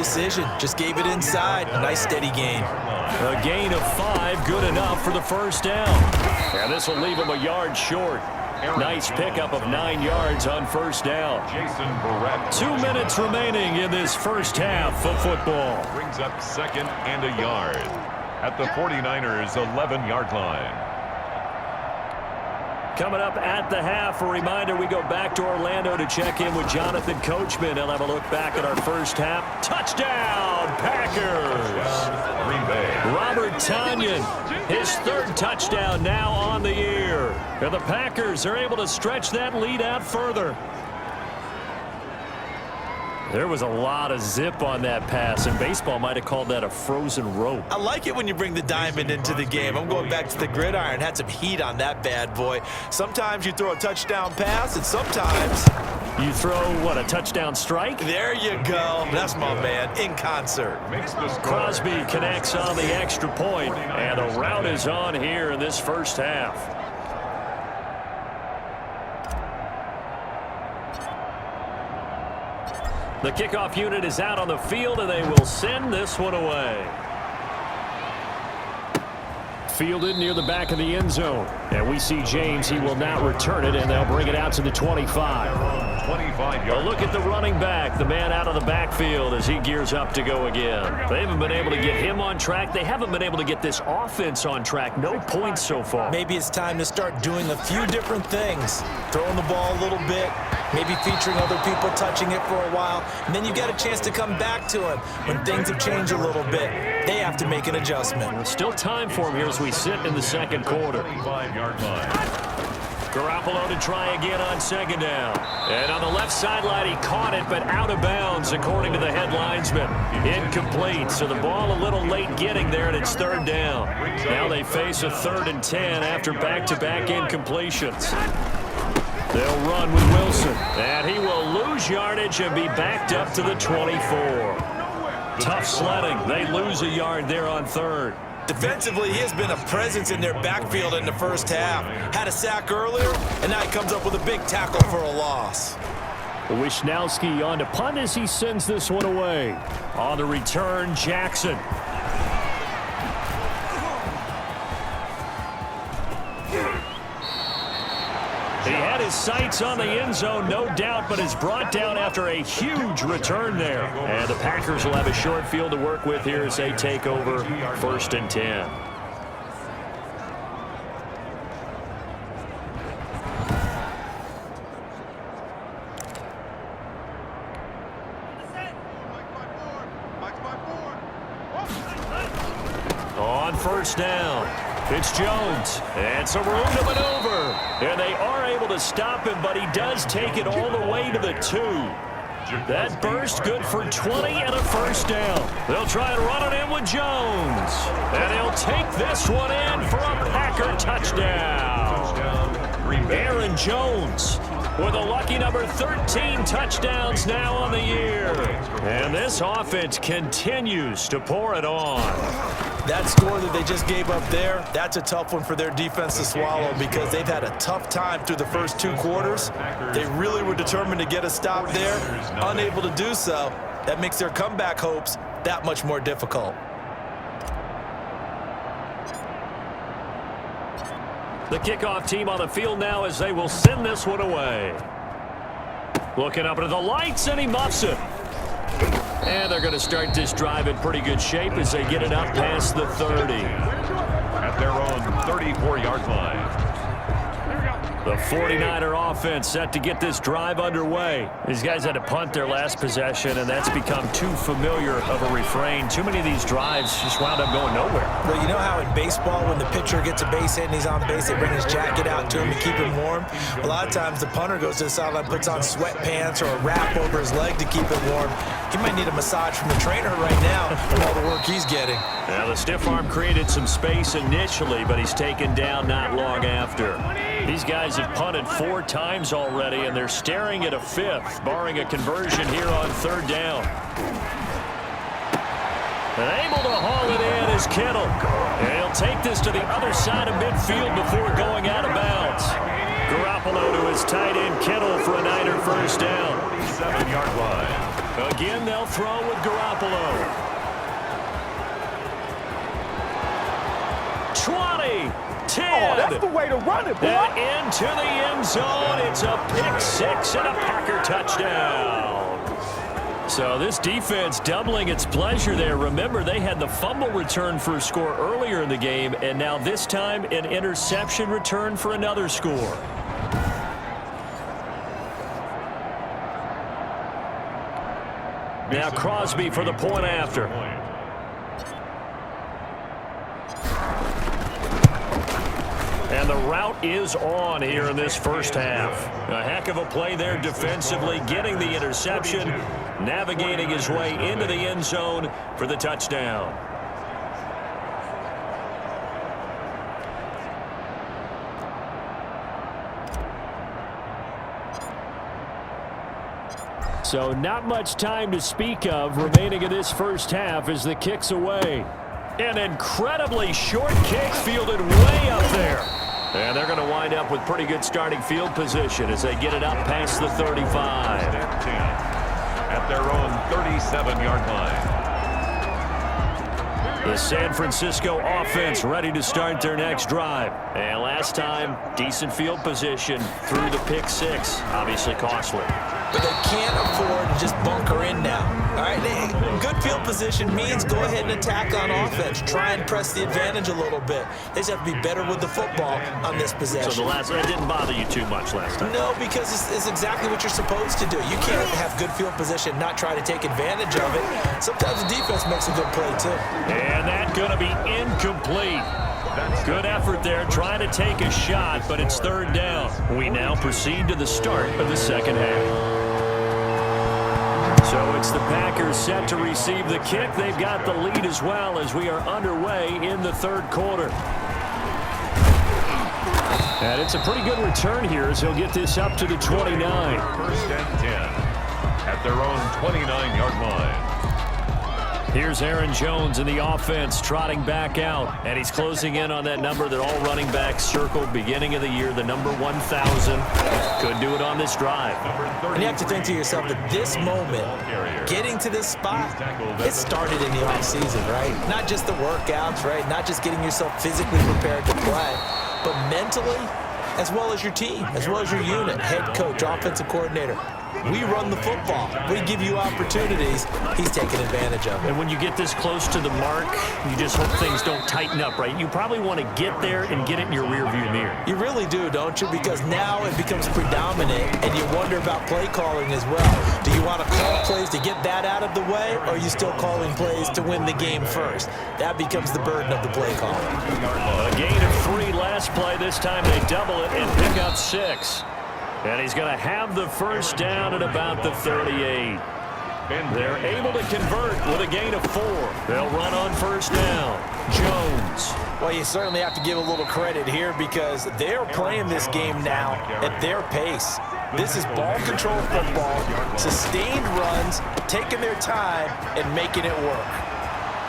decision. Just gave it inside. Nice steady gain. A gain of 5, good enough for the first down. And this will leave him a yard short. Nice pickup of 9 yards on first down. 2 minutes remaining in this first half of football. Brings up 2nd and a yard at the 49ers' 11-yard line. Coming up at the half, a reminder, we go back to Orlando to check in with Jonathan Coachman. He'll have a look back at our first half. Touchdown, Packers! Green Bay. Robert Tonyan, his 3rd touchdown now on the year. And the Packers are able to stretch that lead out further. There was a lot of zip on that pass, and baseball might have called that a frozen rope. I like it when you bring the diamond into the game. I'm going back to the gridiron. Had some heat on that bad boy. Sometimes you throw a touchdown pass, and sometimes you throw, what, a touchdown strike? There you go. That's my man, in concert. Crosby connects on the extra point, and the route is on here in this first half. The kickoff unit is out on the field, and they will send this one away. Fielded near the back of the end zone. And we see James. He will now return it, and they'll bring it out to the 25. 25 yards. A look at the running back, the man out of the backfield as he gears up to go again. They haven't been able to get him on track. They haven't been able to get this offense on track. No points so far. Maybe it's time to start doing a few different things. Throwing the ball a little bit, maybe featuring other people touching it for a while, and then you get a chance to come back to him when things have changed a little bit. They have to make an adjustment. There's still time for him here as we sit in the second quarter. 35-yard line. Garoppolo to try again on 2nd down. And on the left sideline, he caught it, but out of bounds, according to the head linesman. Incomplete, so the ball a little late getting there, and it's 3rd down. Now they face a 3rd and 10 after back-to-back incompletions. They'll run with Wilson, and he will lose yardage and be backed up to the 24. Tough sledding. They lose a yard there on 3rd. Defensively, he has been a presence in their backfield in the first half. Had a sack earlier, and now he comes up with a big tackle for a loss. Wisnowski on to punt as he sends this one away. On the return, Jackson. He had his sights on the end zone, no doubt, but is brought down after a huge return there. And the Packers will have a short field to work with here as they take over 1st and 10. On 1st down, it's Jones, and some room to maneuver. And they are able to stop him, but he does take it all the way to the 2. That burst good for 20 and a 1st down. They'll try and run it in with Jones. And they'll take this one in for a Packer touchdown. Aaron Jones with a lucky number 13 touchdowns now on the year. And this offense continues to pour it on. That score that they just gave up there, that's a tough one for their defense to swallow because they've had a tough time through the first 2 quarters. They really were determined to get a stop there, unable to do so. That makes their comeback hopes that much more difficult. The kickoff team on the field now as they will send this one away. Looking up into the lights, and he muffs it. And they're going to start this drive in pretty good shape as they get it up past the 30. At their own 34-yard line. The 49er offense set to get this drive underway. These guys had to punt their last possession, and that's become too familiar of a refrain. Too many of these drives just wound up going nowhere. Well, you know how in baseball, when the pitcher gets a base hit and he's on base, they bring his jacket out to him to keep him warm? A lot of times the punter goes to the sideline, puts on sweatpants or a wrap over his leg to keep it warm. He might need a massage from the trainer right now from all the work he's getting. Now, the stiff arm created some space initially, but he's taken down not long after. These guys have punted 4 times already, and they're staring at a 5th, barring a conversion here on 3rd down. And able to haul it in is Kittle. And he'll take this to the other side of midfield before going out of bounds. Garoppolo to his tight end Kittle for a Niner 1st down. 7-yard line. Again, they'll throw with Garoppolo. 20, 10. Oh, that's the way to run it, boy. And into the end zone. It's a pick six and a Packer touchdown. So this defense doubling its pleasure there. Remember, they had the fumble return for a score earlier in the game, and now this time an interception return for another score. Now Crosby for the point after. And the route is on here in this first half. A heck of a play there defensively, getting the interception, navigating his way into the end zone for the touchdown. So not much time to speak of remaining in this first half as the kick's away. An incredibly short kick fielded way up there. And they're going to wind up with pretty good starting field position as they get it up past the 35. At their own 37-yard line. The San Francisco offense ready to start their next drive. And last time, decent field position through the pick six. Obviously costly. But they can't afford to just bunker in now. All right, good field position means go ahead and attack on offense. Try and press the advantage a little bit. They just have to be better with the football on this possession. So that didn't bother you too much last time? No, because it's exactly what you're supposed to do. You can't have good field position, not try to take advantage of it. Sometimes the defense makes a good play, too. And that's going to be incomplete. Good effort there, trying to take a shot, but it's third down. We now proceed to the start of the second half. So it's the Packers set to receive the kick. They've got the lead as well as we are underway in the third quarter. And it's a pretty good return here as he'll get this up to the 29. First and 10 at their own 29-yard line. Here's Aaron Jones in the offense trotting back out. And he's closing in on that number that all running backs circled beginning of the year, the number 1,000. Could do it on this drive. And you have to think to yourself that this moment, getting to this spot, it started in the offseason, right? Not just the workouts, right? Not just getting yourself physically prepared to play, but mentally, as well as your team, as well as your unit, head coach, offensive coordinator. We run the football. We give you opportunities. He's taking advantage of it. And when you get this close to the mark, you just hope things don't tighten up, right? You probably want to get there and get it in your rearview mirror. You really do, don't you? Because now it becomes predominant, and you wonder about play calling as well. Do you want to call plays to get that out of the way, or are you still calling plays to win the game first? That becomes the burden of the play calling. A gain of 3 last play. This time they double it and pick up 6. And he's going to have the first down at about the 38. They're able to convert with a gain of 4. They'll run on first down. Jones. Well, you certainly have to give a little credit here because they're playing this game now at their pace. This is ball control football, sustained runs, taking their time, and making it work.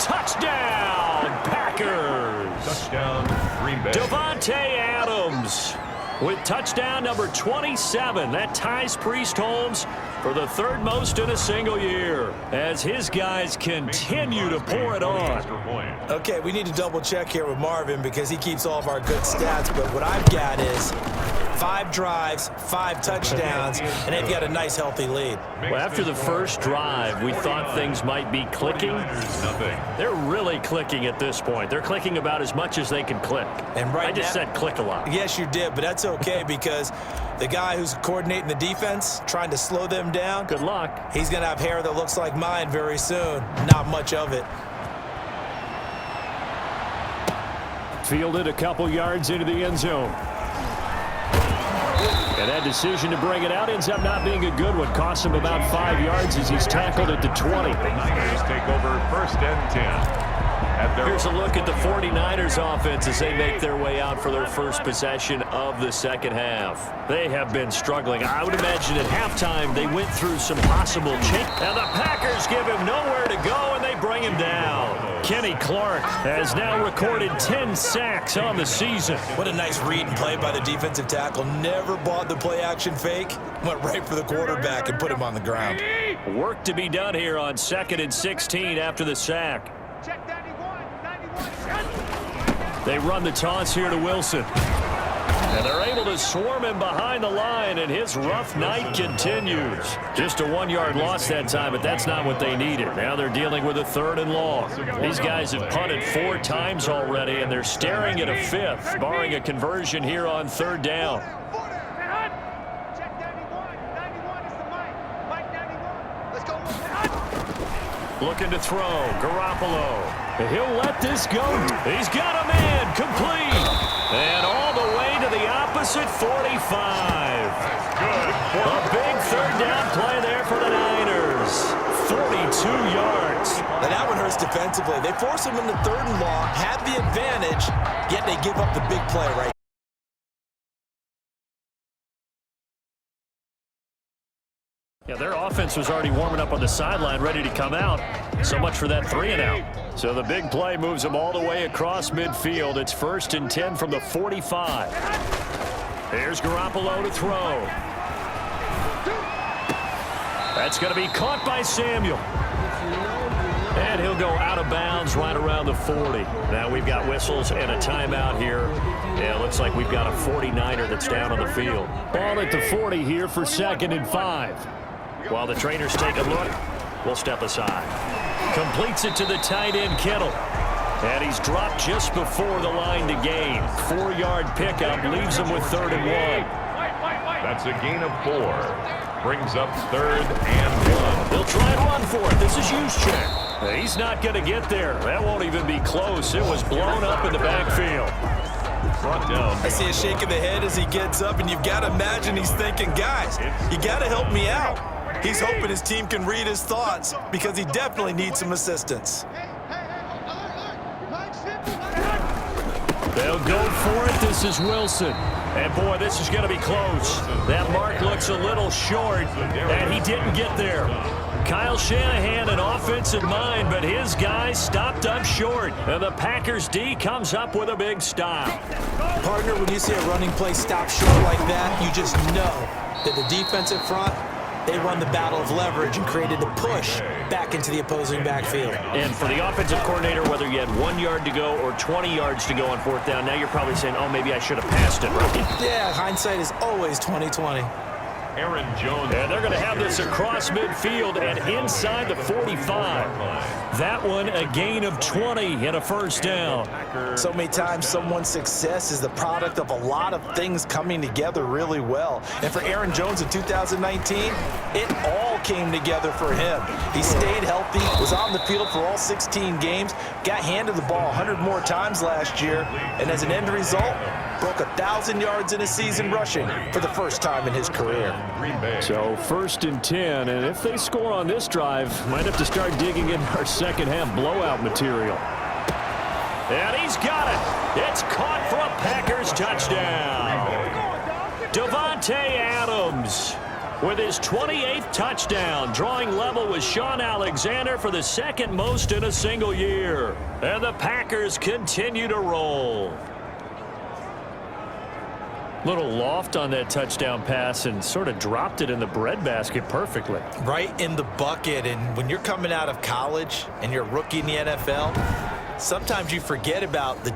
Touchdown, Packers. Touchdown, Green Bay. Davante Adams with touchdown number 27. That ties Priest Holmes for the third most in a single year as his guys continue to pour it on. Okay, we need to double check here with Marvin because he keeps all of our good stats, but what I've got is 5 drives, 5 touchdowns, and they've got a nice healthy lead. Well, after the first drive, we thought things might be clicking. They're really clicking at this point. They're clicking about as much as they can click. And right I just said click a lot. Yes, you did, but that's okay because the guy who's coordinating the defense, trying to slow them down, good luck. He's going to have hair that looks like mine very soon. Not much of it. Fielded a couple yards into the end zone. And that decision to bring it out ends up not being a good one. Costs him about 5 yards as he's tackled at the 20. The Niners take over first and 10. Here's a look at the 49ers offense as they make their way out for their first possession of the second half. They have been struggling. I would imagine at halftime they went through some possible change. And the Packers give him nowhere to go, and they bring him down. Kenny Clark has now recorded 10 sacks on the season. What a nice read and play by the defensive tackle. Never bought the play-action fake. Went right for the quarterback and put him on the ground. Work to be done here on 2nd and 16 after the sack. They run the toss here to Wilson. And they're able to swarm him behind the line, and his rough night continues. Just a 1-yard loss that time, but that's not what they needed. Now they're dealing with a 3rd and long. These guys have punted 4 times already, and they're staring at a 5th, barring a conversion here on 3rd down. Looking to throw. Garoppolo. He'll let this go. He's got a man. Complete. And all the way to the opposite 45. A big 3rd down play there for the Niners. 42 yards. And that one hurts defensively. They force him into 3rd and long, have the advantage, yet they give up the big play right. Yeah, their offense was already warming up on the sideline, ready to come out. So much for that 3 and out. So the big play moves them all the way across midfield. It's 1st and 10 from the 45. Here's Garoppolo to throw. That's going to be caught by Samuel. And he'll go out of bounds right around the 40. Now we've got whistles and a timeout here. Yeah, it looks like we've got a 49er that's down on the field. Ball at the 40 here for 2nd and 5. While the trainers take a look, we'll step aside. Completes it to the tight end, Kittle. And he's dropped just before the line to gain. 4-yard pickup leaves him with 3rd and 1. That's a gain of 4. Brings up 3rd and 1. He'll try and run for it. This is Juszczyk. He's not going to get there. That won't even be close. It was blown up in the backfield. Brought down. I see a shake of the head as he gets up, and you've got to imagine he's thinking, guys, you got to help me out. He's hoping his team can read his thoughts because he definitely needs some assistance. They'll go for it. This is Wilson. And, boy, this is going to be close. That mark looks a little short, and he didn't get there. Kyle Shanahan, an offensive mind, but his guys stopped up short. And the Packers D comes up with a big stop. Partner, when you see a running play stop short like that, you just know that the defensive front, they won the battle of leverage and created a push back into the opposing backfield. And for the offensive coordinator, whether you had 1 yard to go or 20 yards to go on 4th down, now you're probably saying, oh, maybe I should have passed it, right? Yeah, hindsight is always 20/20. Aaron Jones. And they're going to have this across midfield and inside the 45. That one a gain of 20 and a 1st down. So many times someone's success is the product of a lot of things coming together really well. And for Aaron Jones in 2019, it all came together for him. He stayed healthy, was on the field for all 16 games, got handed the ball 100 more times last year, and as an end result, broke 1,000 yards in a season rushing for the first time in his career. So 1st and 10, and if they score on this drive, might have to start digging in our second half blowout material. And he's got it. It's caught for a Packers touchdown. Davante Adams with his 28th touchdown, drawing level with Sean Alexander for the 2nd most in a single year. And the Packers continue to roll. Little loft on that touchdown pass and sort of dropped it in the breadbasket perfectly. Right in the bucket, and when you're coming out of college and you're a rookie in the NFL, sometimes you forget about the